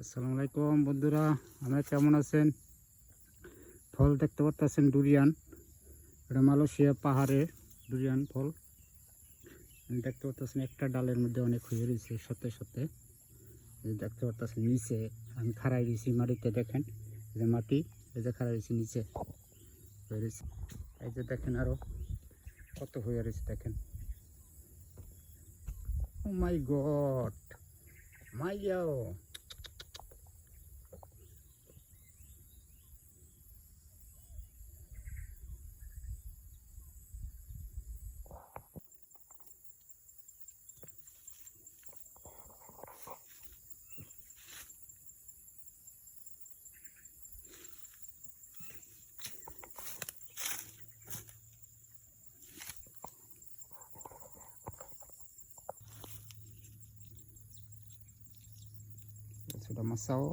আসসালামু আলাইকুম বন্ধুরা, আপনারা কেমন আছেন? ফল দেখতে পাচ্ছেন ডুরিয়ান। এটা মালয়েশিয়া পাহাড়ে ডুরিয়ান ফল দেখতে পাচ্ছেন। একটা ডালের মধ্যে অনেক হয়ে রয়েছে সাথে সাথে। দেখতে পাচ্ছেন নিচে আমি খাড়াই দিয়েছি মাটিতে, দেখেন এই যে মাটি, এই যে খাড়াই দিয়েছি নিচে হয়ে রয়েছে। এই যে দেখেন আরো কত হয়ে রয়েছে দেখেন। ও মাই গড, মাইয়াও sudah masau.